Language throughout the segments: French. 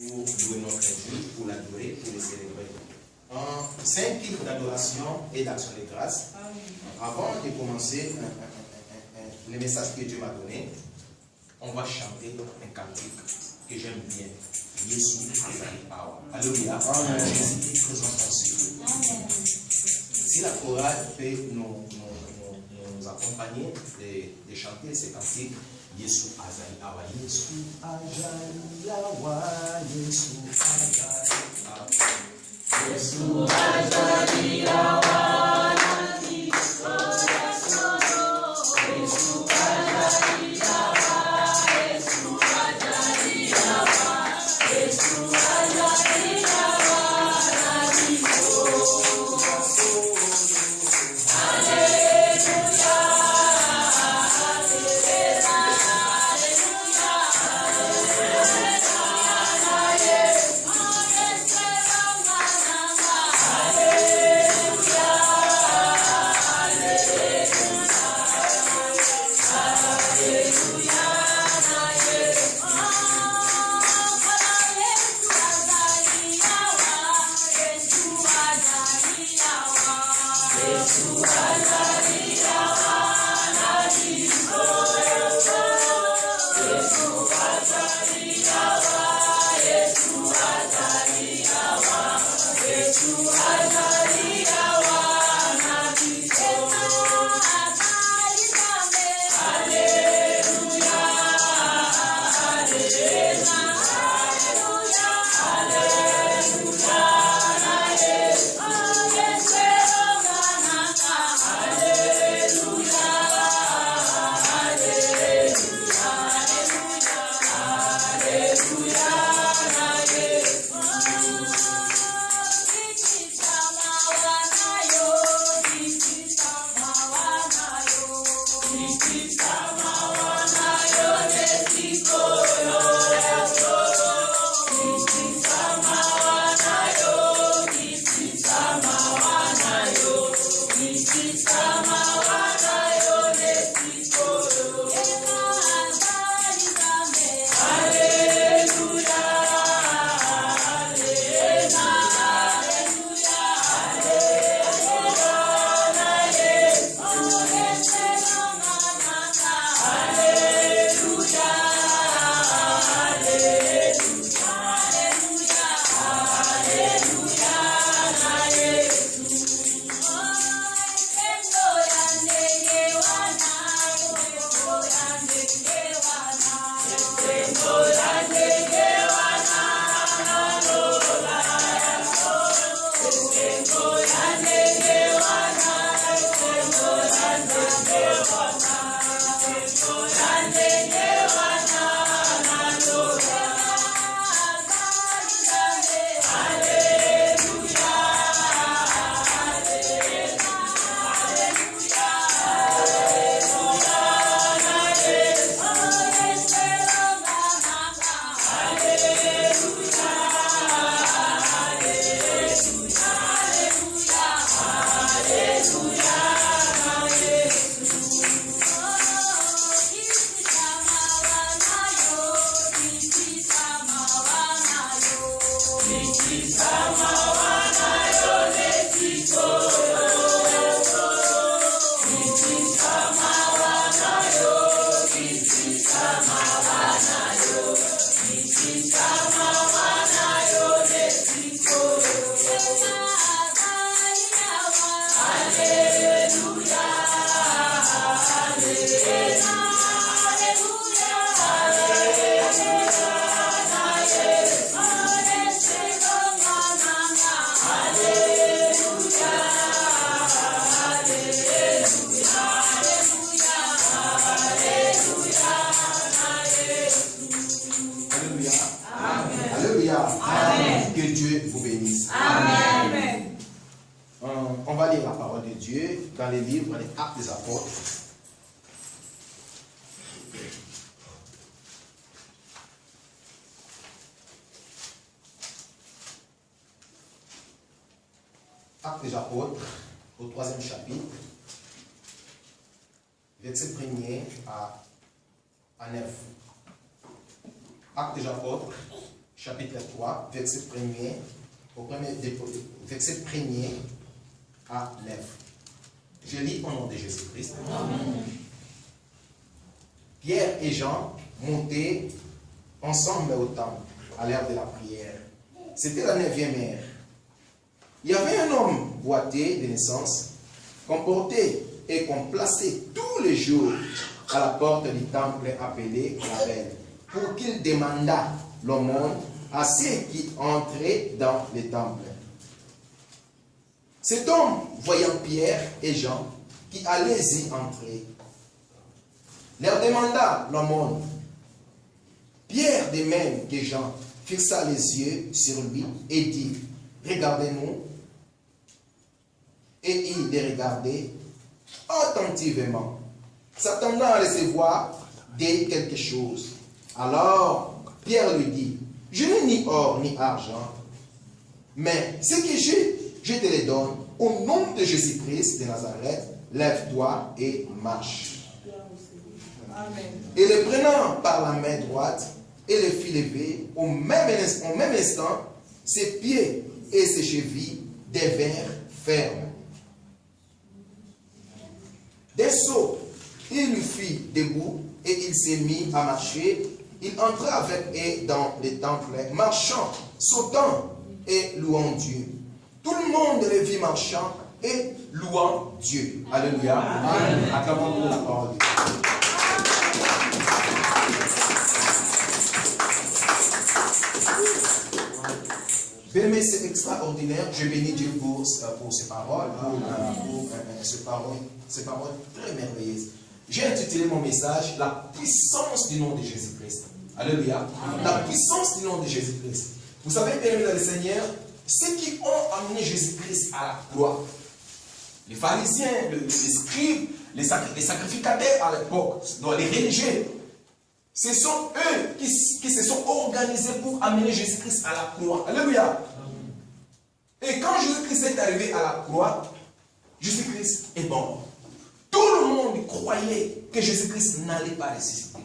pour louer notre Dieu, pour l'adorer, pour le célébrer. C'est un type d'adoration et d'action de grâce. Avant de commencer le message que Dieu m'a donné, on va chanter un cantique que j'aime bien. Jésus est power. Alléluia. Jésus est présent aussi. Si la chorale peut nous accompagner de chanter ces cantiques, Yesu azali awa, Yesu azali awa, Yesu azali awa, Yesu azali awa, nani koya solo, Yesu azali awa, Yesu azali awa, Yesu azali awa, nani koya solo. Que Dieu vous bénisse. Amen. On va lire la parole de Dieu dans les livres des Actes des Apôtres. Actes des Apôtres, au 3e chapitre, verset 1er à 9. Actes des Apôtres, chapitre 3, verset 1er, verset 1er à 9. Je lis au nom de Jésus-Christ. Pierre et Jean montaient ensemble au temple à l'heure de la prière. C'était la 9e heure. Il y avait un homme boité de naissance, qu'on portait et qu'on plaçait tous les jours à la porte du temple appelé la Belle, pour qu'il demandât l'aumône à ceux qui entraient dans le temple. Cet homme, voyant Pierre et Jean qui allaient y entrer, leur demanda l'aumône. Pierre, de même que Jean, fixa les yeux sur lui et dit, regardez-nous. Et il les regardait attentivement, s'attendant à recevoir quelque chose. Alors, Pierre lui dit, je n'ai ni or ni argent, mais ce que j'ai, je te le donne. Au nom de Jésus-Christ de Nazareth, lève-toi et marche. Amen. Et le prenant par la main droite, et le fit lever, au même instant, ses pieds et ses chevilles devinrent fermes. Des sauts, il lui fit debout et il s'est mis à marcher. Il entra avec eux dans le temple, marchant, sautant et louant Dieu. Tout le monde le vit marchant et louant Dieu. Alléluia. Amen. Acclamons la parole de Dieu. Bien-aimés, c'est extraordinaire. Je bénis Dieu pour ces paroles, ces paroles très merveilleuses. J'ai intitulé mon message La puissance du nom de Jésus-Christ. Alléluia. La puissance du nom de Jésus-Christ. Vous savez, bien-aimés dans le Seigneur, ceux qui ont amené Jésus-Christ à la croix, les pharisiens, les scribes, les sacrificateurs à l'époque, les religieux, ce sont eux qui se sont organisés pour amener Jésus-Christ à la croix. Alléluia. Et quand Jésus-Christ est arrivé à la croix, Jésus-Christ est mort. Tout le monde croyait que Jésus-Christ n'allait pas ressusciter.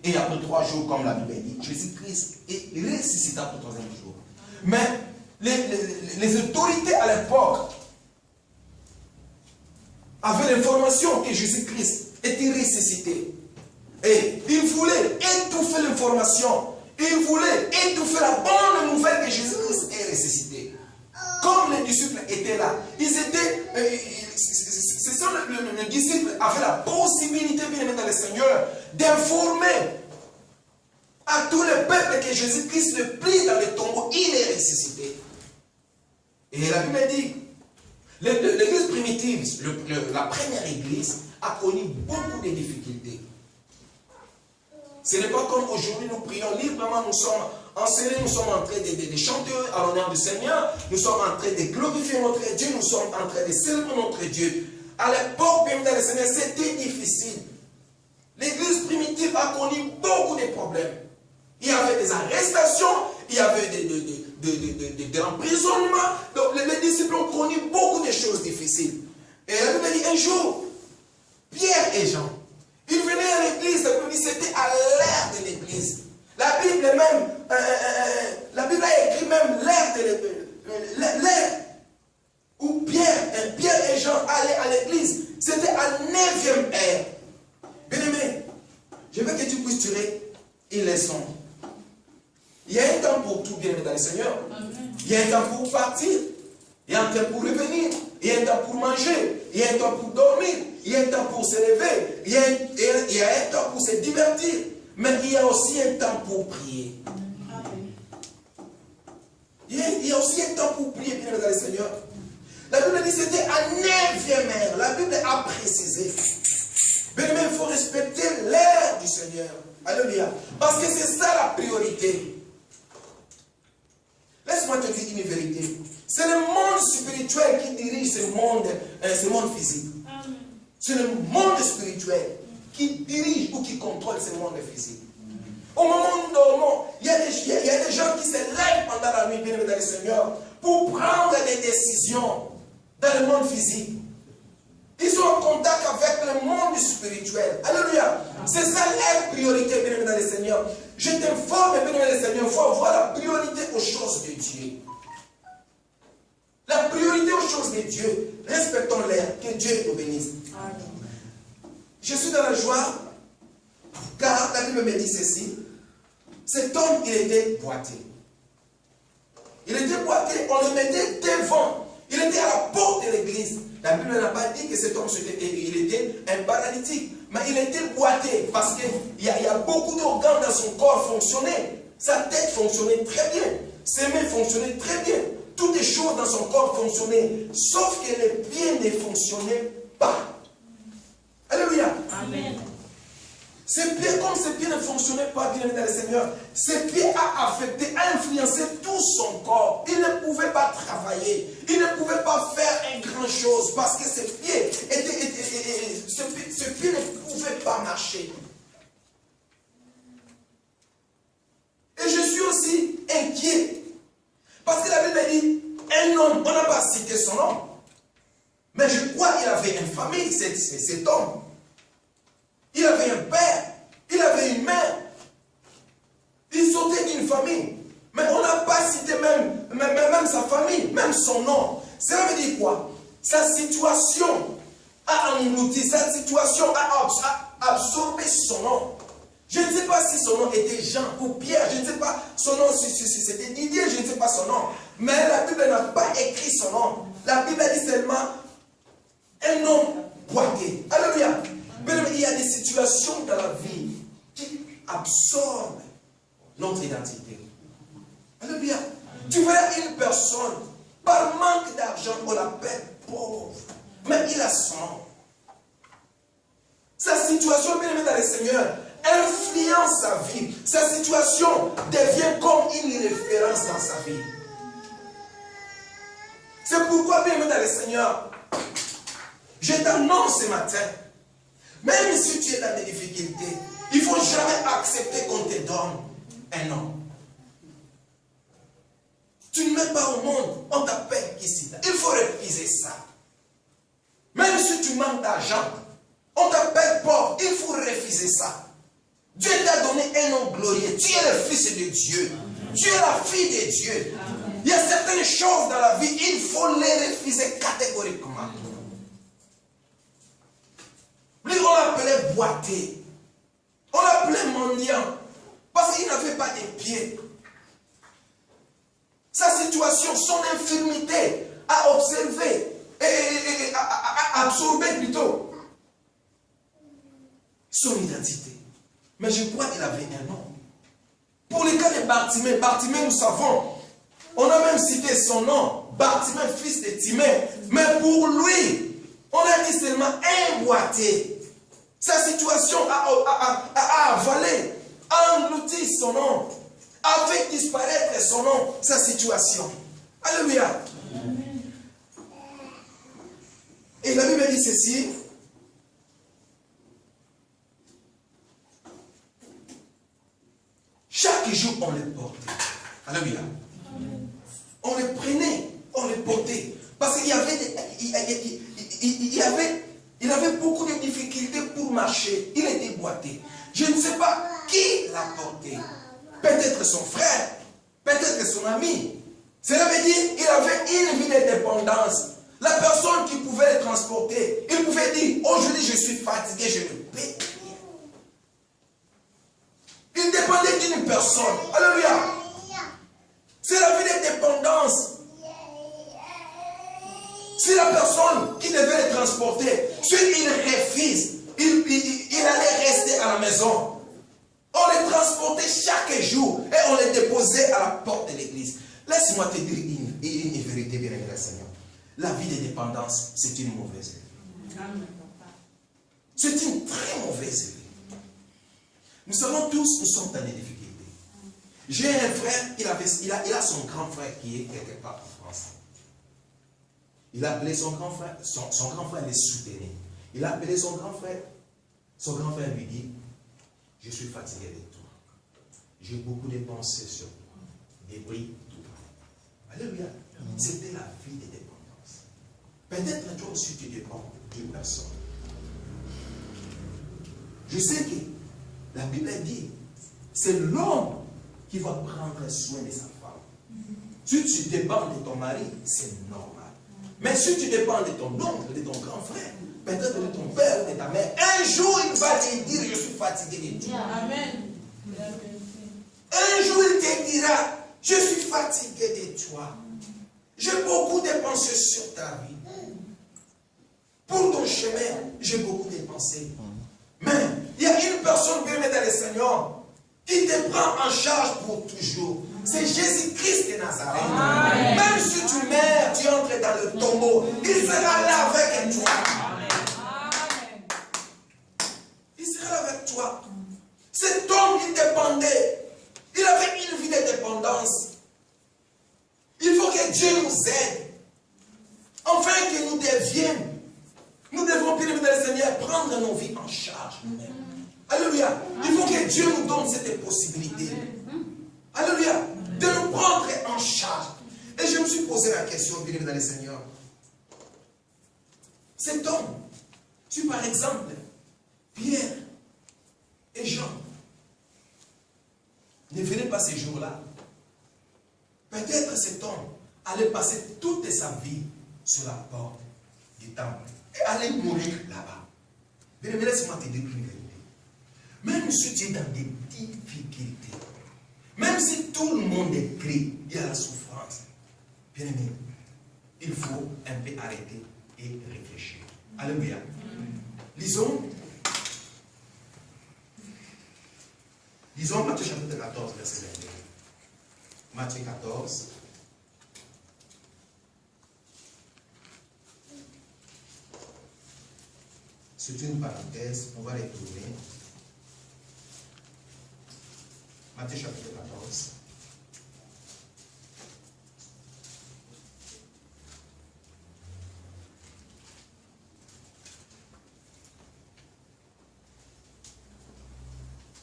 Et après 3 jours, comme la Bible dit, Jésus-Christ est ressuscité après 3e jour. Mais les autorités à l'époque avaient l'information que Jésus-Christ était ressuscité. Et ils voulaient étouffer l'information. Ils voulaient étouffer la bonne nouvelle que Jésus-Christ est ressuscité. Comme les disciples étaient là, les disciples avaient la possibilité, bien aimé dans le Seigneur, d'informer à tout le peuple que Jésus-Christ le prit dans le tombeau, il est ressuscité. Et la Bible dit, l'église primitive, la première église, a connu beaucoup de difficultés. Ce n'est pas comme aujourd'hui, nous prions librement, nous sommes enseignés, nous sommes en train de chanter à l'honneur du Seigneur, nous sommes en train de glorifier notre Dieu, nous sommes en train de célébrer notre Dieu. À l'époque, bien dans le Seigneur, c'était difficile. L'église primitive a connu beaucoup de problèmes. Il y avait des arrestations, il y avait de l'emprisonnement. Donc les disciples ont connu beaucoup de choses difficiles. Et la Bible dit un jour, Pierre et Jean, ils venaient à l'église, c'était à l'ère de l'église. La Bible même, la Bible a écrit même l'ère où Pierre et Jean allaient à l'église. C'était à 9e ère. Bien-aimé, je veux que tu puisses tirer une leçon. Il y a un temps pour tout, bien aimé dans le Seigneur. Il y a un temps pour partir. Il y a un temps pour revenir. Il y a un temps pour manger. Il y a un temps pour dormir. Il y a un temps pour se lever. Il y a un temps pour se divertir. Mais il y a aussi un temps pour prier. Il y a aussi un temps pour prier, bien dans le Seigneur. La Bible dit que c'était à 9e heure. La Bible a précisé. Mais il faut respecter l'heure du Seigneur. Alléluia. Parce que c'est ça la priorité. Laisse-moi te dire une vérité. C'est le monde spirituel qui dirige ce monde physique. C'est le monde spirituel qui dirige ou qui contrôle ce monde physique. Au moment où nous dormons, il y a des gens qui se lèvent pendant la nuit, bien dans le Seigneur, pour prendre des décisions dans le monde physique. Ils sont en contact avec le monde spirituel. Alléluia. C'est ça leur priorité, bien dans le Seigneur. je t'informe, bien-aimé Seigneur, il faut avoir la priorité aux choses de Dieu. La priorité aux choses de Dieu. Respectons-les. Que Dieu nous bénisse. Amen. Je suis dans la joie, car la Bible me dit ceci. Cet homme, il était boité. Il était boité, on le mettait devant. Il était à la porte de l'église. La Bible n'a pas dit que cet homme, il était un paralytique. Mais il était boité parce qu'il y a beaucoup d'organes dans son corps fonctionnaient. Sa tête fonctionnait très bien. Ses mains fonctionnaient très bien. Toutes les choses dans son corps fonctionnaient. Sauf que les pieds ne fonctionnaient pas. Alléluia. Amen. Ses pieds, comme ses pieds ne fonctionnaient pas bien dans le Seigneur, ses pieds a affecté, a influencé tout son corps. Il ne pouvait pas travailler. Il ne pouvait pas faire une grande chose parce que ses pieds ne pouvaient pas marcher. Et je suis aussi inquiet. Parce que la Bible dit, un homme, on n'a pas cité son nom. Mais je crois qu'il avait une famille, cet homme. Il avait un père, il avait une mère. Il sortait d'une famille. Mais on n'a pas cité même sa famille, même son nom. Cela veut dire quoi? Sa situation a englouti, sa situation a absorbé son nom. Je ne sais pas si son nom était Jean ou Pierre, je ne sais pas son nom, si c'était Didier, je ne sais pas son nom. Mais la Bible n'a pas écrit son nom. La Bible dit seulement un homme boité. Alléluia. Il y a des situations dans la vie qui absorbent notre identité. Alléluia. Tu verras une personne, par manque d'argent, on l'appelle pauvre. Mais il a son nom. Sa situation, bien aimé dans le Seigneur, influence sa vie. Sa situation devient comme une référence dans sa vie. C'est pourquoi, bien aimé dans le Seigneur, je t'annonce ce matin, même si tu es dans des difficultés, il ne faut jamais accepter qu'on te donne un nom. Tu ne mets pas au monde, on t'appelle ici. Il faut refuser ça. Même si tu manques d'argent, on t'appelle pauvre, il faut refuser ça. Dieu t'a donné un nom glorieux. Tu es le fils de Dieu. Tu es la fille de Dieu. Il y a certaines choses dans la vie, il faut les refuser catégoriquement. Lui, on l'appelait boité. On l'appelait mendiant. Parce qu'il n'avait pas de pieds. Sa situation, son infirmité, a observé, a absorbé plutôt son identité. Mais je crois qu'il avait un nom. Pour le cas de Bartimée, nous savons, on a même cité son nom, Bartimée, fils de Timée. Mais pour lui, on a dit seulement un boité. Sa situation a avalé, a englouti son nom, a fait disparaître son nom, sa situation. Alléluia. Et la Bible dit ceci. Chaque jour, on les portait. Alléluia. On les prenait, on les portait. Parce qu'il y avait, il avait beaucoup de difficultés pour marcher. Il était boité. Je ne sais pas qui l'a porté. Peut-être son frère, peut-être son ami. Cela veut dire qu'il avait une vie de dépendance. La personne qui pouvait le transporter, il pouvait dire, aujourd'hui je suis fatigué, je ne peux rien. Il dépendait d'une personne. Alléluia. C'est la vie de dépendance. C'est la personne qui devait le transporter. Si il refuse, il allait rester à la maison. On les transportait chaque jour et on les déposait à la porte de l'église. Laisse-moi te dire une vérité, bien-aimé Seigneur. La vie de dépendance, c'est une mauvaise vie. C'est une très mauvaise vie. Nous savons tous, nous sommes dans des difficultés. J'ai un frère, il a son grand frère qui est quelque part en France. Il a appelé son grand frère, son grand frère les soutenait. Il a appelé son grand frère lui dit, je suis fatigué de toi. J'ai beaucoup de pensées sur toi. Des bruits, tout. Alléluia. C'était la vie de dépendance. Peut-être toi aussi tu dépends d'une personne. Je sais que la Bible dit c'est l'homme qui va prendre soin de sa femme. Si tu dépends de ton mari, c'est normal. Mais si tu dépends de ton oncle, de ton grand frère, peut-être de ton père, de ta mère, un jour il va te dire, je suis fatigué de toi. Amen. Un jour il te dira, je suis fatigué de toi. J'ai beaucoup dépensé sur ta vie. Pour ton chemin, j'ai beaucoup dépensé. Mais il y a une personne bien dans le Seigneur qui te prend en charge pour toujours. C'est Jésus-Christ de Nazareth. Amen. Même si tu meurs, tu entres dans le tombeau, il sera là avec toi. Amen. Il sera là avec toi. Cet homme, il dépendait. Il avait une vie de dépendance. Il faut que Dieu nous aide. Enfin que nous devions. Nous devons, bien évidemment, le Seigneur, prendre nos vies en charge nous-mêmes. Alléluia. Il faut que Dieu nous donne cette possibilité. Alléluia. De nous prendre en charge. Et je me suis posé la question, bien évidemment, le Seigneur. Cet homme, si par exemple, Pierre et Jean ne venaient pas ces jours-là, peut-être cet homme allait passer toute sa vie sur la porte du temple et allait mourir là-bas. Mais laisse-moi te dire une vérité. Même si tu es dans des difficultés, même si tout le monde est crie, il y a la souffrance, bien aimé, il faut un peu arrêter et réfléchir. Alléluia. Lisons Matthieu chapitre 14, verset 22. Matthieu 14. C'est une parenthèse, on va retourner. Matthieu chapitre 14.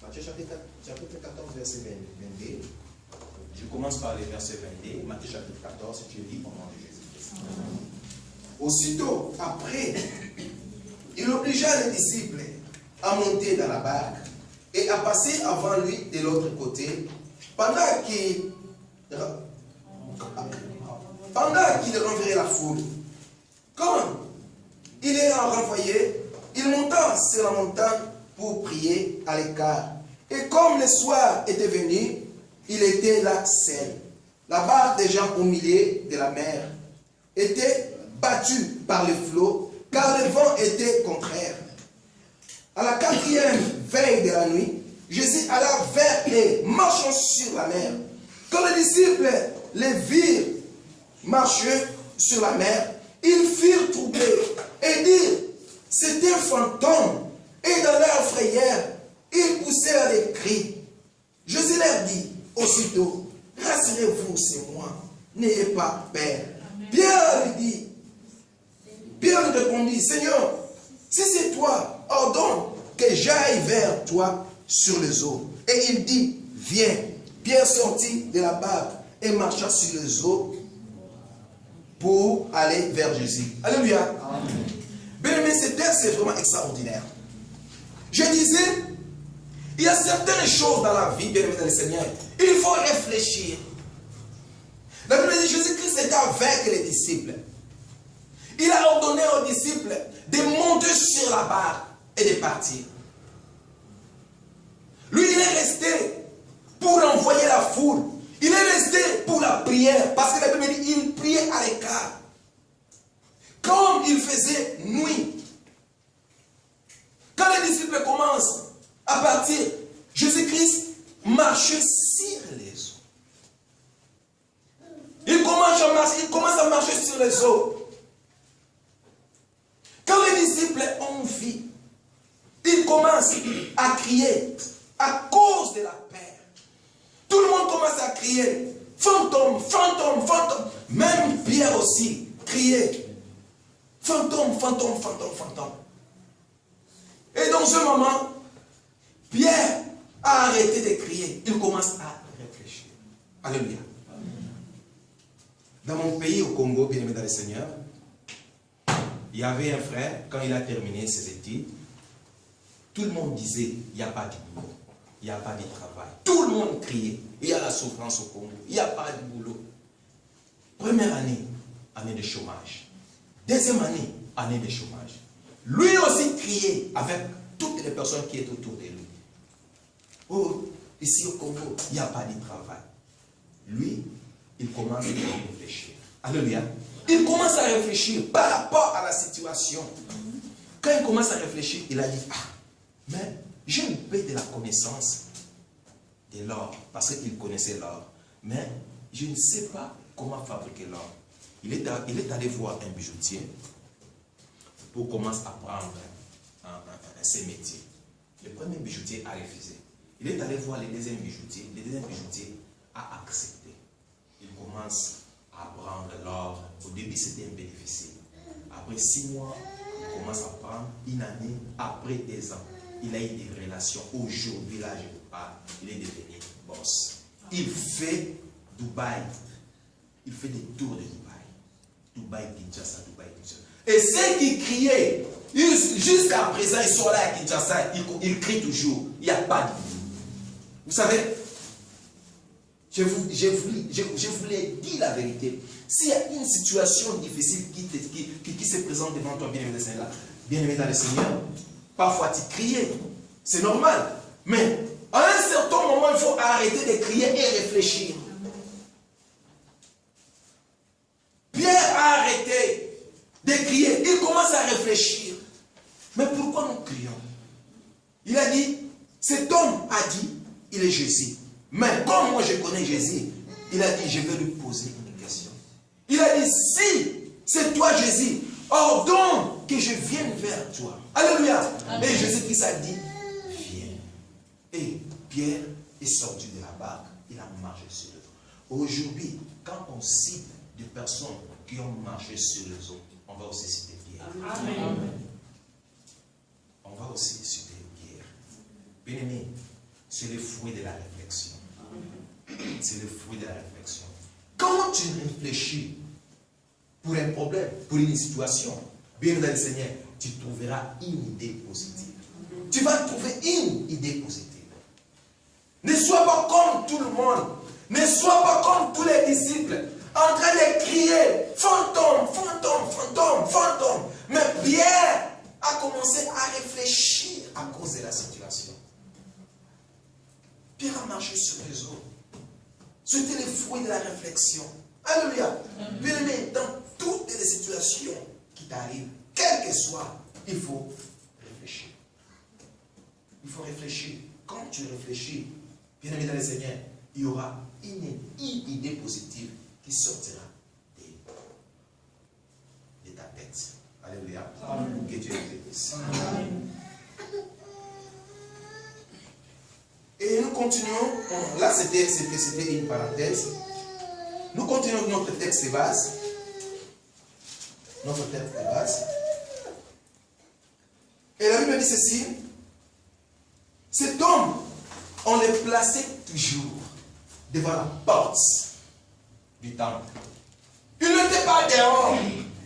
Matthieu chapitre 14, verset 22. Je commence par le verset 22. Matthieu chapitre 14, tu lis au nom de Jésus-Christ. Aussitôt après, il obligea les disciples à monter dans la barque et à passer avant lui de l'autre côté, pendant qu'il renverrait la foule. Quand il est renvoyé, il monta sur la montagne pour prier à l'écart. Et comme le soir était venu, il était là seul. La barque déjà au milieu de la mer était battue par le flot, car le vent était contraire. À la 4e veille de la nuit, Jésus alla vers eux, marchant sur la mer. Quand les disciples les virent marcher sur la mer, ils furent troublés et dirent, c'est un fantôme. Et dans leur frayeur, ils poussèrent des cris. Jésus leur dit aussitôt, rassurez-vous, c'est moi, n'ayez pas peur. Pierre lui répondit, Seigneur, si c'est toi, ordonne que j'aille vers toi sur les eaux. Et il dit, viens. Pierre sortit de la barque et marcha sur les eaux pour aller vers Jésus. Alléluia. Bien aimé, ce texte est vraiment extraordinaire. Je disais, il y a certaines choses dans la vie, bien aimé dans le Seigneur, il faut réfléchir. La Bible dit, Jésus-Christ était avec les disciples. Il a ordonné aux disciples de monter sur la barque et de partir. Lui, il est resté pour envoyer la foule. Il est resté pour la prière, parce que la Bible dit, il priait à l'écart. Comme il faisait nuit. Quand les disciples commencent à partir, Jésus-Christ marchait sur les eaux. Il commence à marcher sur les eaux. Quand les disciples ont vu, ils commencent à crier à cause de la peur. Tout le monde commence à crier, fantôme, fantôme, fantôme. Même Pierre aussi criait, fantôme, fantôme, fantôme, fantôme. Et dans ce moment, Pierre a arrêté de crier. Il commence à réfléchir. Alléluia. Dans mon pays, au Congo, bien aimé dans le Seigneur, il y avait un frère, quand il a terminé ses études, tout le monde disait, il n'y a pas de boulot. il n'y a pas de travail. Tout le monde criait. Il y a la souffrance au Congo. Il n'y a pas de boulot. Première année, année de chômage. Deuxième année, année de chômage. Lui aussi criait avec toutes les personnes qui étaient autour de lui. Oh, ici au Congo, il n'y a pas de travail. Lui, il commence à réfléchir. Alléluia. Il commence à réfléchir par rapport à la situation. Quand il commence à réfléchir, il a dit, ah, mais j'ai une paix de la connaissance de l'or, parce qu'il connaissait l'or. Mais je ne sais pas comment fabriquer l'or. Il est allé voir un bijoutier pour commencer à apprendre ses métiers. Le premier bijoutier a refusé. Il est allé voir le deuxième bijoutier. Le deuxième bijoutier a accepté. Il commence à apprendre l'or. Au début, c'était un peu difficile. Après 6 mois, il commence à apprendre. Une année, après 2 ans, il a eu des relations. Aujourd'hui, là, je vous parle, il est devenu boss. Il fait Dubaï. Il fait des tours de Dubaï. Dubaï, Kinshasa, Dubaï, Kinshasa. Et ceux qui criaient, jusqu'à présent, ils sont là à Kinshasa, ils crient toujours. Il n'y a pas de vie. Vous savez, je vous l'ai dit la vérité. S'il y a une situation difficile qui se présente devant toi, bien-aimé dans le Seigneur, parfois tu cries, c'est normal. Mais à un certain moment, il faut arrêter de crier et réfléchir. Pierre a arrêté de crier, il commence à réfléchir. Mais pourquoi nous crions? Il a dit, cet homme a dit, il est Jésus. Mais comme moi je connais Jésus, il a dit, je vais lui poser une question. Il a dit, si c'est toi Jésus, ordonne que je vienne vers toi. Alléluia. Amen. Et Jésus-Christ a dit, viens. Et Pierre est sorti de la barque, il a marché sur les eaux. Aujourd'hui, quand on cite des personnes qui ont marché sur les eaux, on va aussi citer Pierre. Amen. On va aussi citer Pierre. Bien-aimé, c'est le fruit de la réflexion. C'est le fruit de la réflexion. Quand tu réfléchis pour un problème, pour une situation, bien dans le Seigneur, tu trouveras une idée positive. Tu vas trouver une idée positive. Ne sois pas comme tout le monde. Ne sois pas comme tous les disciples, en train de crier fantôme, fantôme, fantôme, fantôme. Mais Pierre a commencé à réfléchir à cause de la situation. Pierre a marché sur les eaux. C'était le fruit de la réflexion. Alléluia. Bien-aimé, dans toutes les situations qui t'arrivent, quel que soit, il faut réfléchir. Il faut réfléchir. Quand tu réfléchis, bien-aimé dans le Seigneur, il y aura une idée positive qui sortira de ta tête. Alléluia. Amen. Que Dieu te bénisse. Et nous continuons. Là, c'était une parenthèse. Nous continuons notre texte de base. Notre texte de base. Et la Bible dit ceci. Cet homme, on le plaçait toujours devant la porte du temple. Il n'était pas dehors.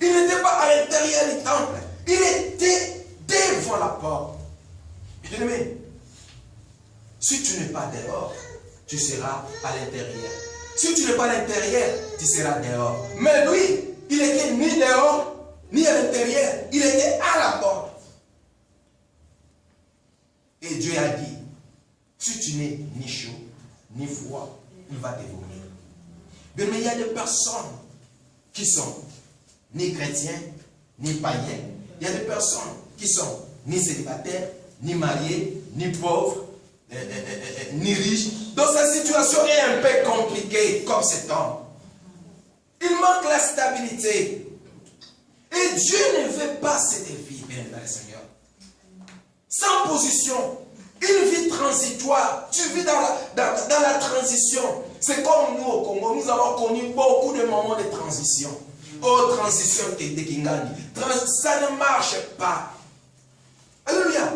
Il n'était pas à l'intérieur du temple. Il était devant la porte. Bien-aimé, si tu n'es pas dehors, tu seras à l'intérieur. Si tu n'es pas à l'intérieur, tu seras dehors. Mais lui, il n'était ni dehors, ni à l'intérieur. Il était à la porte. Et Dieu a dit, si tu n'es ni chaud, ni froid, il va te vomir. Mais il y a des personnes qui sont ni chrétiens, ni païens. Il y a des personnes qui sont ni célibataires, ni mariés, ni pauvres, ni riches. Donc sa situation est un peu compliquée comme cet homme. Il manque la stabilité. Et Dieu ne veut pas cette vie, bien dans le Seigneur. Sans position. Une vie transitoire. Tu vis dans la transition. C'est comme nous au Congo. Nous avons connu beaucoup de moments de transition. Oh, transition de Kingani. Ça ne marche pas. Alléluia.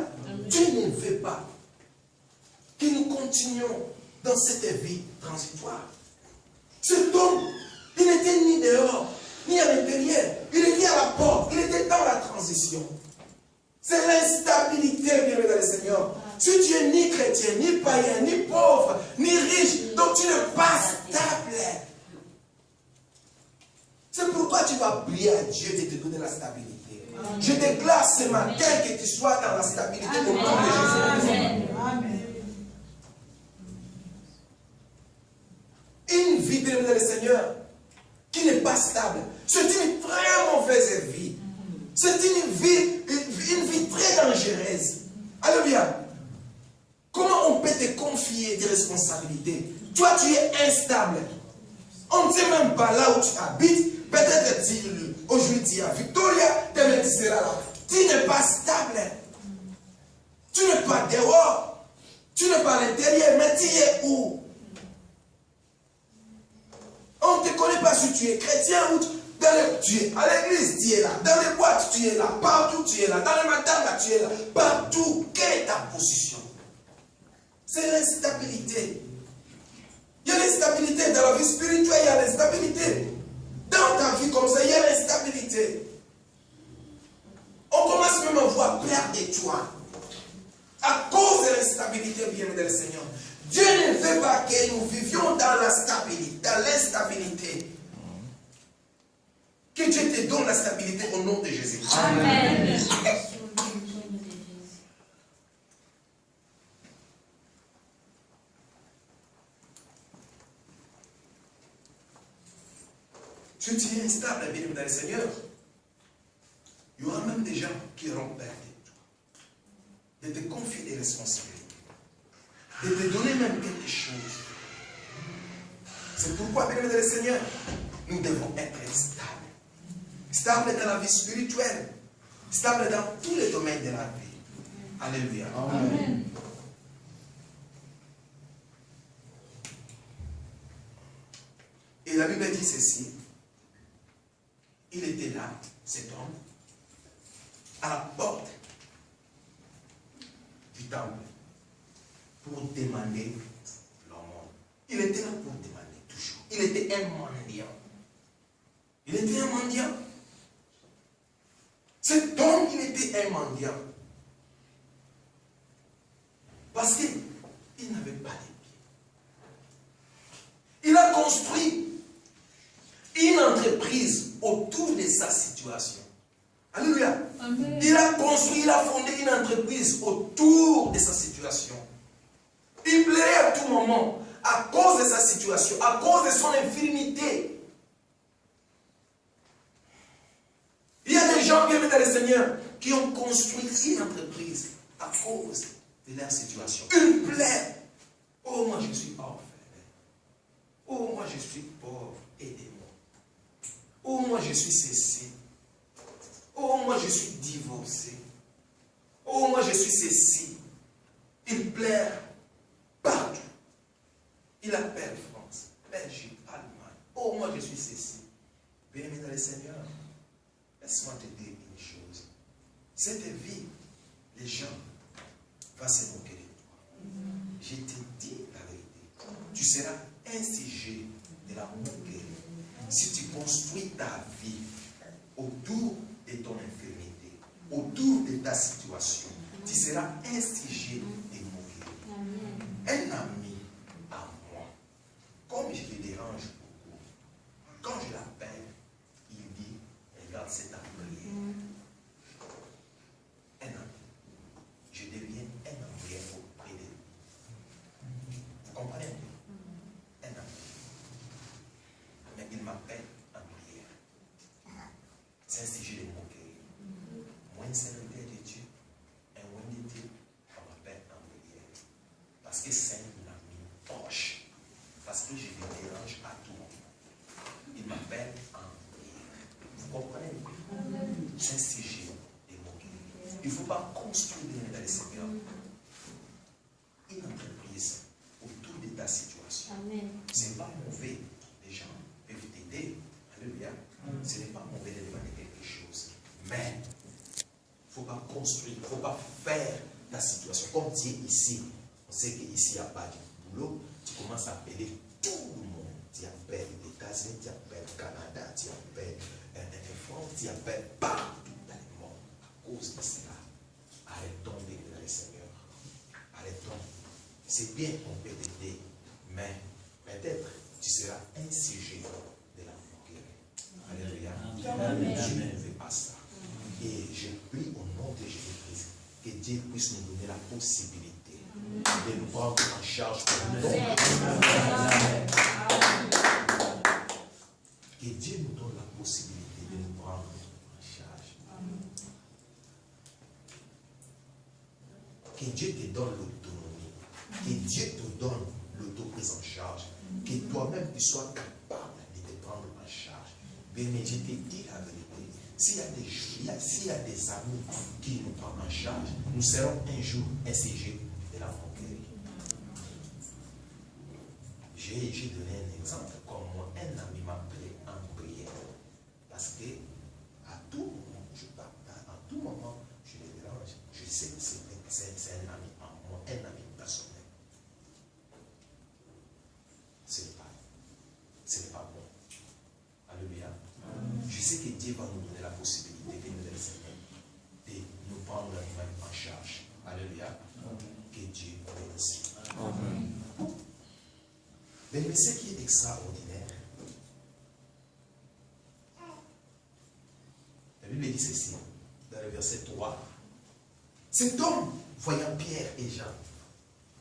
Dieu ne veut pas que nous continuions dans cette vie transitoire. Cet homme, il n'était ni dehors, ni à l'intérieur. Il était à la porte. Il était dans la transition. C'est l'instabilité, bien dans le Seigneur. Si tu es ni chrétien, ni païen, païen, ni pauvre, ni riche. Donc tu n'es pas stable. C'est pourquoi tu vas prier à Dieu de te donner la stabilité. Je déclare ce matin que tu sois dans la stabilité au nom de Jésus. Amen. Une vie, bien aimé le Seigneur, qui n'est pas stable, c'est une très mauvaise vie. C'est une vie très dangereuse. Alléluia. Comment on peut te confier des responsabilités? Toi, tu es instable. On ne sait même pas là où tu habites. Peut-être aujourd'hui tu es à Victoria, demain tu seras là. Tu n'es pas stable. Tu n'es pas dehors. Tu n'es pas à l'intérieur, mais tu es où? On ne te connaît pas si tu es chrétien ou tu es à l'église, tu es là. Dans les boîtes, tu es là. Partout, tu es là. Dans les matins, tu es là. Partout, quelle est ta position? C'est l'instabilité. Il y a l'instabilité dans la vie spirituelle, il y a l'instabilité. Dans ta vie comme ça, il y a l'instabilité. On commence même à voir perdre de toi. À cause de l'instabilité, bien-aimé le Seigneur. Dieu ne veut pas que nous vivions dans la stabilité, dans l'instabilité. Que Dieu te donne la stabilité au nom de Jésus. Amen. Si tu es instable, bien-aimé dans le Seigneur, il y aura même des gens qui auront peur de toi, de te confier des responsabilités, de te donner même quelque chose. C'est pourquoi, bien-aimé dans le Seigneur, nous devons être stables. Stables dans la vie spirituelle, stables dans tous les domaines de la vie. Alléluia. Amen. Et la Bible dit ceci. Il était là, cet homme, à la porte du temple pour demander l'aumône. Il était là pour demander toujours. Il était un mendiant. Il était un mendiant. Cet homme, il était un mendiant. Parce qu'il n'avait pas de pied. Il a construit une entreprise autour de sa situation. Alléluia. Amen. Il a construit, il a fondé une entreprise autour de sa situation. Il plairait à tout moment, à cause de sa situation, à cause de son infirmité. Il y a des gens, bien-aimés dans le Seigneur, qui ont construit une entreprise à cause de leur situation. Ils plaident. Oh, moi je suis orphelin. Oh, moi je suis pauvre. Aidez-moi. Oh, moi je suis ceci. Oh, moi je suis divorcé. Oh, moi je suis ceci. Il plaît partout. Il appelle France, Belgique, Allemagne. Oh, moi je suis ceci. Bien-aimé dans le Seigneur, laisse-moi te dire une chose. Cette vie, les gens vont se moquer de toi. Je te dis la vérité. Tu seras instigé de la moquerie. Si tu construis ta vie autour de ton infirmité, autour de ta situation, tu seras instigé de moquerie. Un ami à moi, comme je le dérange beaucoup, quand je l'appelle, il dit, regarde, c'est ta prière. Un ami. Je deviens un ami auprès de lui. Vous comprenez un peu? Un ami. Mais il m'appelle en prière. C'est un sujet de moquerie. Moi, une serviteur de Dieu, un loin de Dieu, on m'appelle en prière. Parce que c'est un ami proche. Parce que je le dérange à tout moment. Il m'appelle en prière. Vous comprenez? C'est un sujet de moquerie. Il ne faut pas construire dans le Seigneur une entreprise autour de ta situation. Ce n'est pas mauvais. Les gens peuvent t'aider. Alléluia. Ce n'est pas mauvais de demander quelque chose. Mais il ne faut pas construire, il ne faut pas faire ta situation. Comme tu es ici, on sait qu'ici, il n'y a pas de boulot. Tu commences à appeler tout le monde. Tu appelles les États-Unis, tu appelles le Canada, tu appelles France, tu appelles partout dans le monde. À cause de cela, arrêtons de le Seigneur. Arrêtons. c'est bien qu'on peut t'aider, mais peut-être tu seras un sujet de la moquerie. Alléluia. Je ne fais pas ça. Et je prie au nom de Jésus-Christ que Dieu puisse nous donner la possibilité de nous prendre en charge pour nous. Que Dieu nous donne la possibilité de nous prendre en charge. Que Dieu te donne l'autonomie. Que Dieu te donne l'autoprise en charge. Que toi-même tu sois capable de te prendre en charge. Bien, mais je te dis la vérité. S'il y a des amis qui nous prennent en charge, nous serons un jour un sujet de la moquerie. J'ai donné un exemple. Comme moi, un ami m'a appelé en prière. Parce que à tout moment, je partage, à tout moment, je le dérange. Je sais que c'est un ami en moi, un ami personnel. Ce n'est pas bon. Alléluia. Je sais que Dieu va nous donner la possibilité de nous enseigner, de nous prendre nous-mêmes en charge. Alléluia. Que Dieu bénisse. Amen. Mais ce qui est extraordinaire, la Bible dit ceci, dans le verset 3. Cet homme, voyant Pierre et Jean,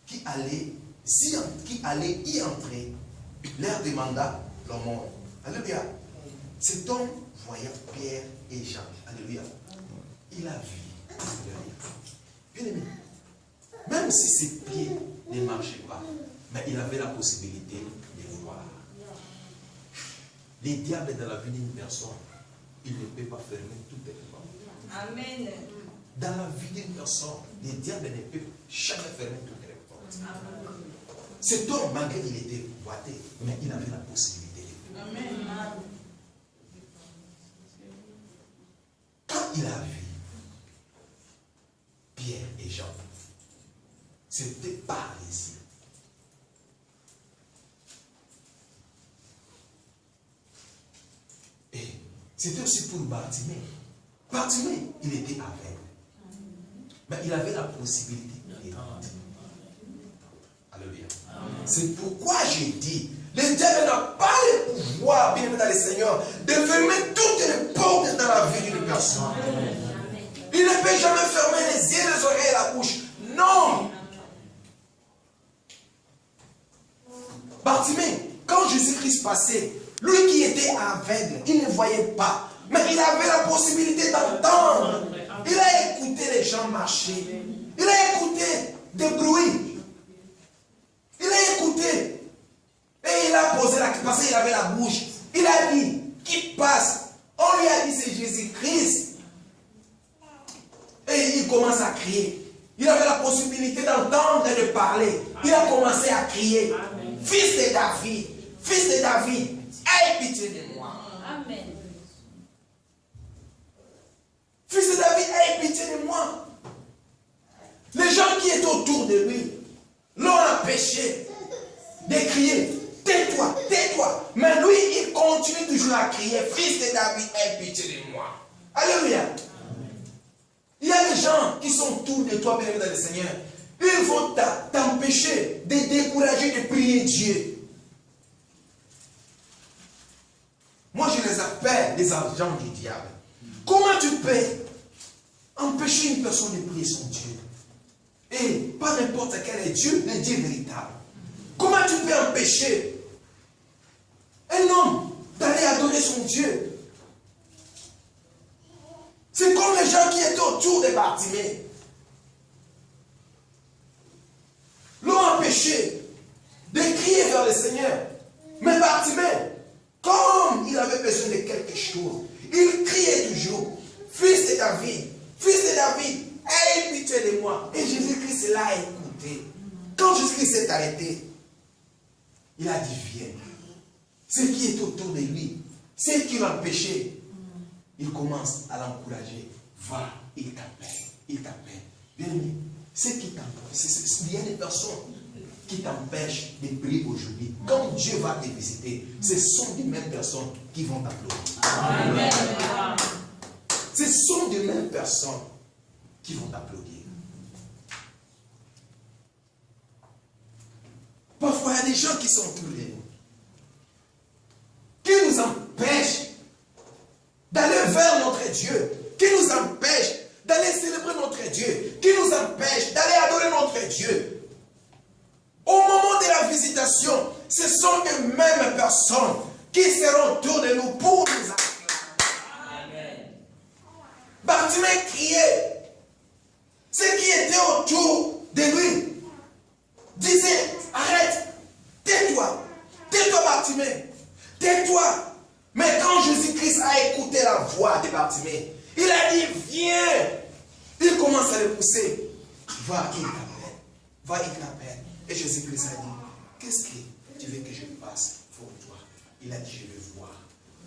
qui allaient y entrer, leur demanda l'aumône. Alléluia. Cet homme, voyant Pierre et Jean, alléluia, il a vu. Bien aimé, même si ses pieds ne marchaient pas, mais il avait la possibilité de voir. Les diables dans la vie d'une personne, il ne peut pas fermer toutes les portes. Amen. Dans la vie d'une personne, les diables ne peuvent jamais fermer toutes les portes. Amen. Cet homme, malgré qu'il était boité, mais il avait la possibilité de voir. Amen. Quand il a vu Pierre et Jean, c'était par les yeux. Et c'était aussi pour Bartimée. Bartimée, il était aveugle. Mais il avait la possibilité d'entendre. Alléluia. C'est pourquoi j'ai dit, le diable n'a pas le pouvoir, bien aimé dans le Seigneur, de fermer toutes les portes dans la vie d'une personne. Il ne peut jamais fermer les yeux, les oreilles et la bouche. Non. Bartimée, quand Jésus-Christ passait, lui qui était aveugle, il ne voyait pas, mais il avait la possibilité d'entendre. Il a écouté les gens marcher. Il a écouté des bruits. Il a écouté. Et il a posé la question, parce qu'il avait la bouche. Il a dit, qui passe? On lui a dit, c'est Jésus-Christ. Et il commence à crier. Il avait la possibilité d'entendre et de parler. Il a commencé à crier. Amen. Fils de David, aie pitié de moi. Amen. Fils de David, aie pitié de moi. Les gens qui étaient autour de lui l'ont empêché de crier. Tais-toi, tais-toi. Mais lui, il continue toujours à crier. Fils de David, aie pitié de moi. Alléluia. Il y a des gens qui sont autour de toi, bien-aimé dans le Seigneur. Ils vont t'empêcher de décourager de prier Dieu. Moi, je les appelle des agents du diable. Comment tu peux empêcher une personne de prier son Dieu? Et pas n'importe quel est Dieu, le Dieu véritable. Comment tu peux empêcher un homme d'aller adorer son Dieu? C'est comme les gens qui étaient autour de Bartimée. L'ont empêché de crier vers le Seigneur. Mais Bartimée, comme il avait besoin de quelque chose, il criait toujours, Fils de David, aie pitié de moi. Et Jésus-Christ l'a écouté. Quand Jésus-Christ s'est arrêté, il a dit, viens. Ceux qui étaient autour de lui, ceux qui l'ont empêché, il commence à l'encourager. Va, il t'appelle. Bien aimé, il y a des personnes qui t'empêchent de prier aujourd'hui. Quand Dieu va te visiter, ce sont les mêmes personnes qui vont t'applaudir. Amen. Ce sont les mêmes personnes qui vont t'applaudir. les gens qui sont autour de nous, qui nous empêchent d'aller vers notre Dieu, qui nous empêchent d'aller célébrer notre Dieu, qui nous empêchent d'aller adorer notre Dieu. Au moment de la visitation, ce sont les mêmes personnes qui seront autour de nous pour nous acclamer. Bartimée criait. Ceux qui étaient autour de lui disaient, arrête, tais-toi, tais-toi Bartimée, tais-toi. Mais quand Jésus-Christ a écouté la voix de Bartimée, il a dit, viens. Il commence à le pousser. Va, il t'appelle. Va, il t'appelle. Et Jésus-Christ a dit, qu'est-ce que tu veux que je fasse pour toi? Il a dit, je veux voir.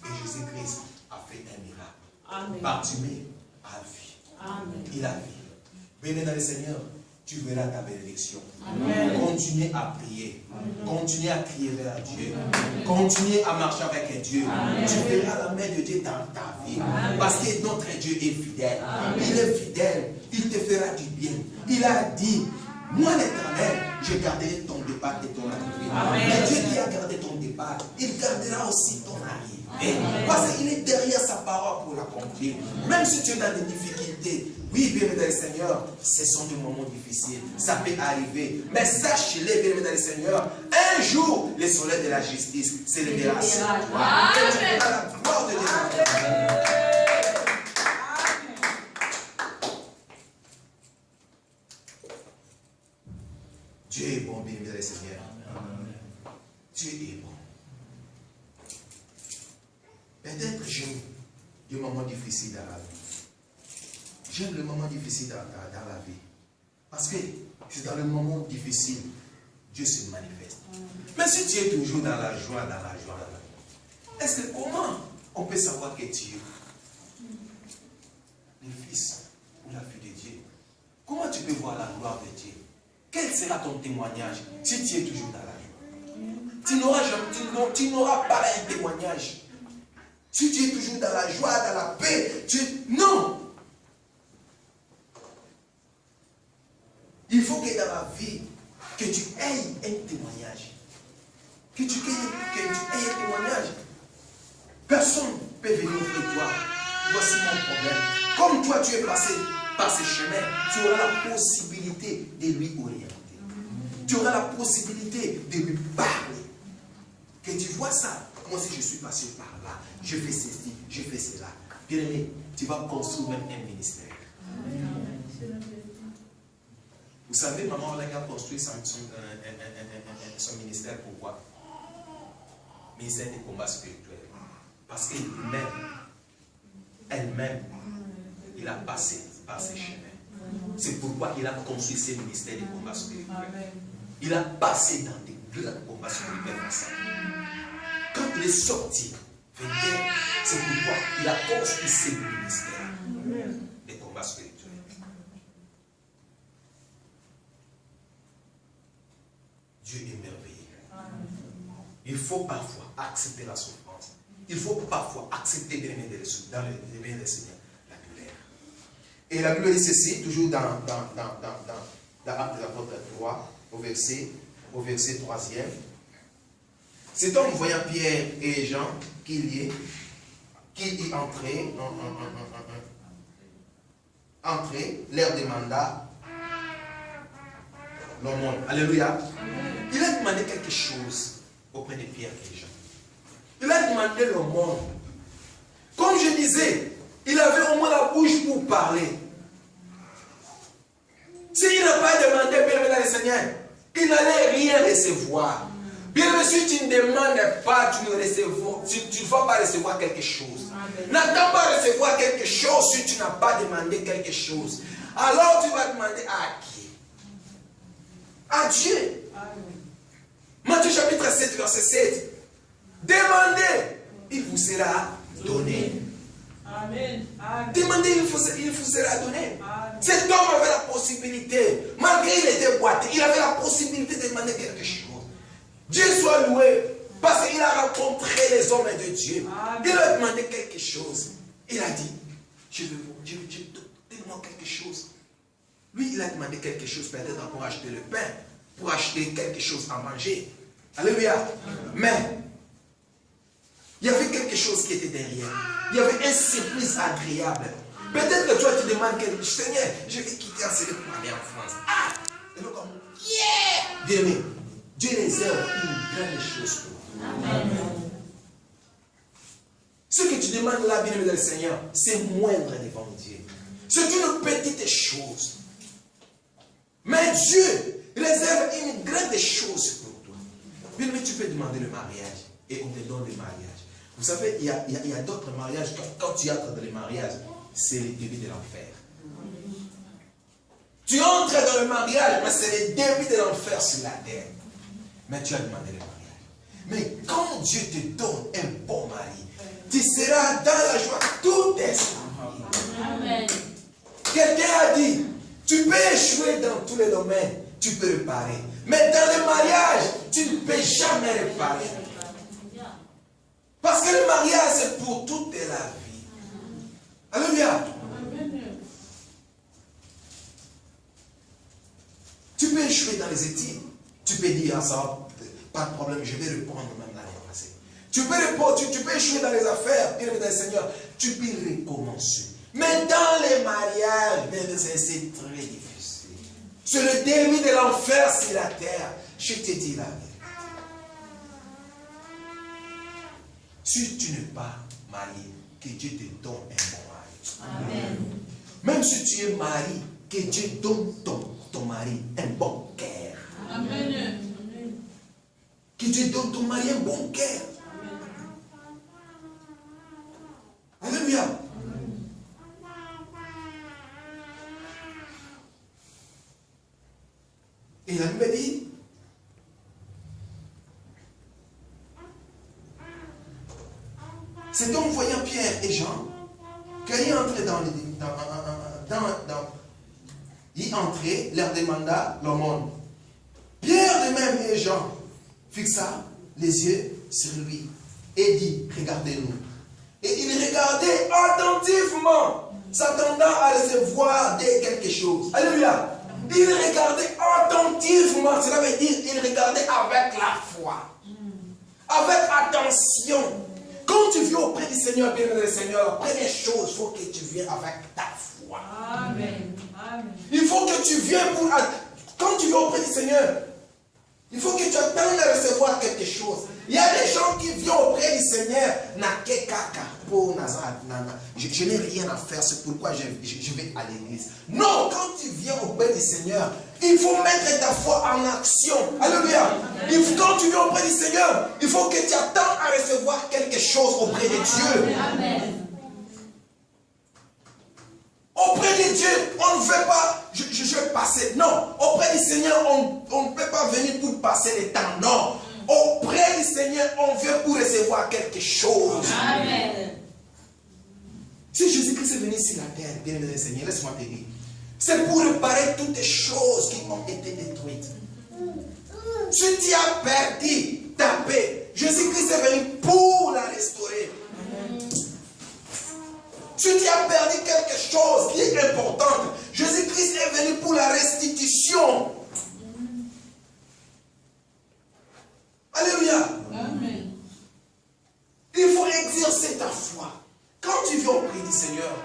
Et Jésus-Christ a fait un miracle. Bartimée a vu. Amen. Il a vu. Béni dans le Seigneur, tu verras ta bénédiction. Amen. Continuez à prier. Continuez à crier vers Dieu. Continuez à marcher avec Dieu. Amen. Tu verras la main de Dieu dans ta vie. Amen. Parce que notre Dieu est fidèle. Amen. Il est fidèle. Il te fera du bien. Il a dit, moi l'Éternel, je garderai ton départ et ton arrivée. Mais Dieu qui a gardé ton départ, il gardera aussi ton arrivée. Parce qu'il est derrière sa parole pour l'accomplir. Même si tu es dans des difficultés, oui, bien dans le Seigneur, ce sont des moments difficiles. Ça peut arriver. Mais sache-le, bien dans le Seigneur, un jour, le soleil de la justice s'élèvera sur toi. Et tu verras la gloire de Dieu. Dieu est bon, bien dans le Seigneur. Dieu est bon. Peut-être j'aime des moments difficiles dans la vie. J'aime le moment difficile dans la vie. Parce que c'est dans le moment difficile, Dieu se manifeste. Mais si tu es toujours dans la joie, est-ce que comment on peut savoir que tu es le fils ou la fille de Dieu? Comment tu peux voir la gloire de Dieu? Quel sera ton témoignage si tu es toujours dans la joie? Tu n'auras pas un témoignage. Si tu es toujours dans la joie, dans la paix, non! Il faut que dans la vie, que tu aies un témoignage. Que tu aies un témoignage. Personne ne peut venir auprès de toi. Voici mon problème. Comme toi, tu es passé par ce chemin, tu auras la possibilité de lui orienter. Tu auras la possibilité de lui parler. Que tu vois ça. Moi aussi, je suis passé par là. Je fais ceci, je fais cela. Bien aimé, tu vas construire même un ministère. Vous savez, maman Oleg a construit son ministère. Pourquoi? Ministère des combats spirituels. Parce qu'elle-même, il a passé par ces chemins. C'est pourquoi il a construit ce ministère des combats spirituels. Il a passé dans des grands combats spirituels ensemble. Quand il est sorti, c'est pourquoi il a construit ce ministère des combats spirituels. Dieu est merveilleux. Il faut parfois accepter la souffrance. Il faut parfois accepter de l'aimer dans le bien du Seigneur, la douleur. Et la Bible dit ceci, toujours dans Actes des Apôtres 3, au verset 3e. Cet homme, voyant Pierre et Jean qui y entraient, leur demanda l'aumône. Alléluia. Il a demandé quelque chose auprès de Pierre et Jean. Il a demandé l'aumône. Comme je disais, il avait au moins la bouche pour parler. S'il n'a pas demandé, bien dans le Seigneur, il n'allait rien recevoir. Bien si tu ne demandes pas, tu ne vas pas recevoir quelque chose. N'attends pas recevoir quelque chose si tu n'as pas demandé quelque chose. Alors tu vas demander à qui? À Dieu. Matthieu chapitre 7, verset 7. Demandez, il vous sera donné. Amen. Demandez, il vous sera donné. Cet homme avait la possibilité, malgré qu'il était boité, il avait la possibilité de demander quelque chose. Dieu soit loué, parce qu'il a rencontré les hommes de Dieu. Il a demandé quelque chose. Il a dit, donne-moi quelque chose. Lui, il a demandé quelque chose, peut-être pour acheter le pain, pour acheter quelque chose à manger. Alléluia. Mais, il y avait quelque chose qui était derrière. Il y avait une surprise agréable. Peut-être que toi, tu demandes quelque chose. Seigneur, je vais quitter Anselé pour aller en France. Ah! Et donc, yeah! Bien aimé, Dieu réserve une grande chose pour toi. Amen. Ce que tu demandes là, bien aimé dans le Seigneur, c'est moindre devant Dieu. C'est une petite chose. Mais Dieu réserve une grande chose pour toi. Bien aimé, tu peux demander le mariage et on te donne le mariage. Vous savez, il y a d'autres mariages, quand tu entres dans les mariages, c'est le début de l'enfer. Tu entres dans le mariage, mais c'est le début de l'enfer sur la terre. Mais tu as demandé le mariage. Mais quand Dieu te donne un bon mari, tu seras dans la joie toute ta vie. Quelqu'un a dit, tu peux échouer dans tous les domaines, tu peux réparer. Mais dans le mariage, tu ne peux jamais réparer. Parce que le mariage, c'est pour toute la vie. Alléluia. Tu peux échouer dans les études. Tu peux dire, ah, ça, pas de problème, je vais répondre même l'année passée. Tu peux échouer dans les affaires, bien dans le Seigneur. Tu peux recommencer. Mais dans les mariages, c'est très difficile. C'est le début de l'enfer sur la terre. Je te dis la vérité. Si tu n'es pas marié, que Dieu te donne un bon mari. Amen. Même si tu es marié, que Dieu donne ton mari un bon cœur. Amen. Que Dieu donne ton mari un bon cœur. Alléluia. Et la Bible dit, c'est donc voyant Pierre et Jean qu'ils entraient y entrer, leur demanda l'aumône. Pierre de même et Jean fixa les yeux sur lui et dit, regardez-nous. Et il regardait attentivement, s'attendant à recevoir quelque chose. Alléluia. Il regardait attentivement, cela veut dire il regardait avec la foi, avec attention. Quand tu viens auprès du Seigneur, bien aimé le Seigneur, la première chose, il faut que tu viennes avec ta foi. Amen. Il faut que tu viennes pour... Quand tu viens auprès du Seigneur, il faut que tu attendes à recevoir quelque chose. Il y a des gens qui viennent auprès du Seigneur, je n'ai rien à faire, c'est pourquoi je vais à l'église. Non, quand tu viens auprès du Seigneur, il faut mettre ta foi en action. Alléluia. Quand tu viens auprès du Seigneur, il faut que tu attendes à recevoir quelque chose auprès de Dieu. Amen. Auprès de Dieu, on ne veut pas, je vais passer. Non, auprès du Seigneur, on ne peut pas venir pour passer le temps. Non. Auprès du Seigneur, on vient pour recevoir quelque chose. Amen. Si Jésus-Christ est venu sur la terre, bien aimé Seigneur, laisse-moi te dire, c'est pour réparer toutes les choses qui ont été détruites. Si tu as perdu ta paix, Jésus-Christ est venu pour la restaurer. Si tu as perdu quelque chose qui est important, Jésus-Christ est venu pour la restitution. Alléluia. Amen. Il faut exercer ta foi. Quand tu viens auprès du Seigneur,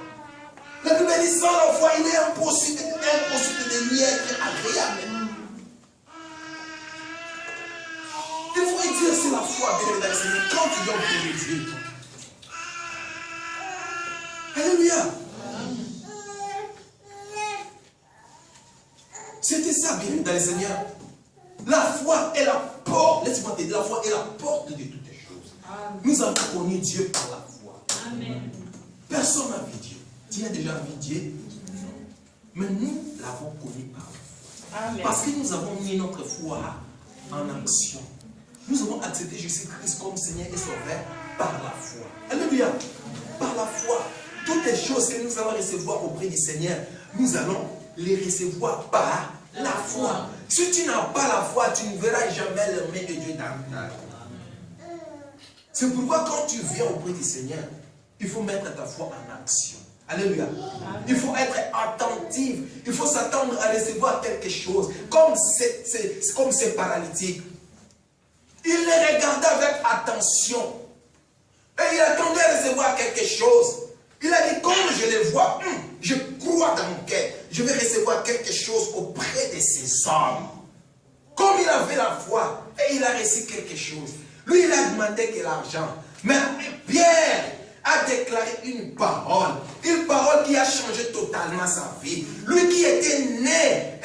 la Bible dit sans la foi, il est impossible de lui être agréable. Il faut exercer la foi, bien aimé dans le Seigneur, quand tu viens auprès de Dieu. Alléluia. C'était ça, bien aimé dans le Seigneur. La foi est la porte, laisse-moi te dire, la foi est la porte de toutes les choses. Amen. Nous avons connu Dieu par la foi. Amen. Personne n'a vu Dieu. Tu as déjà vu Dieu? Non. Mais nous l'avons connu par la foi. Amen. Parce que nous avons mis notre foi en action. Nous avons accepté Jésus-Christ comme Seigneur et Sauveur par la foi. Alléluia. Par la foi. Toutes les choses que nous allons recevoir auprès du Seigneur, nous allons les recevoir par la foi. Si tu n'as pas la foi, tu ne verras jamais le main de Dieu dans ta vie. C'est pourquoi quand tu viens auprès du Seigneur, il faut mettre ta foi en action. Alléluia. Il faut être attentif. Il faut s'attendre à recevoir quelque chose. Comme ces paralytiques. Il les regardait avec attention. Et il attendait à recevoir quelque chose. Il a dit, comme je les vois, je crois dans mon cœur, je vais recevoir quelque chose auprès de ces hommes. Comme il avait la foi, et il a reçu quelque chose. Lui, il a demandé que l'argent. Mais Pierre a déclaré une parole qui a changé totalement sa vie. Lui qui était né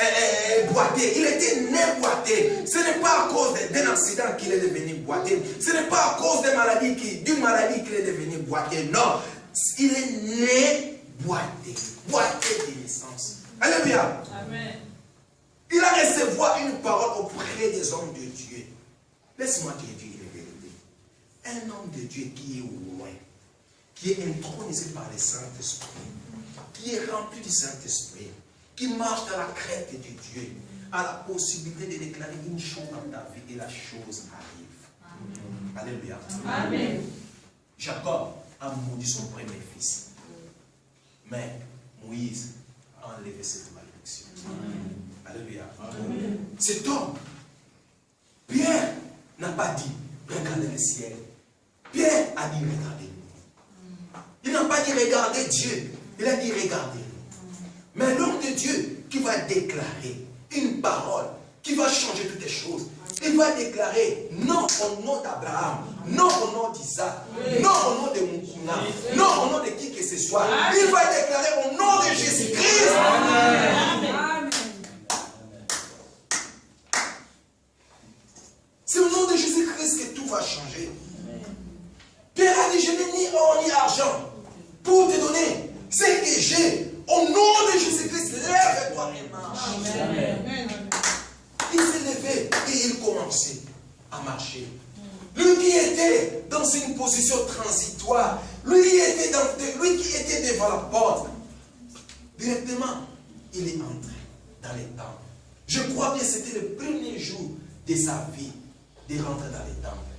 boiteux, il était né boiteux. Ce n'est pas à cause d'un accident qu'il est devenu boiteux. Ce n'est pas à cause d'une maladie qu'il est devenu boiteux. Non, il est né boiteux, boiteux de naissance. Alléluia. Amen. Il a recevoir une parole auprès des hommes de Dieu. Laisse-moi te dire la vérité. Un homme de Dieu qui est loin, qui est intronisé par le Saint-Esprit, qui est rempli du Saint-Esprit, qui marche dans la crainte de Dieu, a la possibilité de déclarer une chose dans ta vie et la chose arrive. Amen. Alléluia. Amen. Jacob a maudit son premier fils. Mais Moïse a enlevé cette malédiction. Amen. Alléluia. Amen. Cet homme, Pierre n'a pas dit regardez le ciel. Pierre a dit regardez-nous. Il n'a pas dit regardez Dieu. Il a dit regardez-nous. Mais l'homme de Dieu qui va déclarer une parole qui va changer toutes les choses. Il va déclarer non au nom d'Abraham, non au nom d'Isaac, non au nom de Moukouna, non au nom de qui que ce soit. Il va déclarer au nom de Jésus-Christ. Amen. C'est au nom de Jésus-Christ que tout va changer. Pierre a dit, je n'ai ni or ni argent pour te donner ce que j'ai. Au nom de Jésus-Christ, lève-toi et marche. Amen. Il s'est levé et il commençait à marcher. Lui qui était dans une position transitoire, lui qui était devant la porte, directement, il est entré dans les temples. Je crois que c'était le premier jour de sa vie de rentrer dans les temples.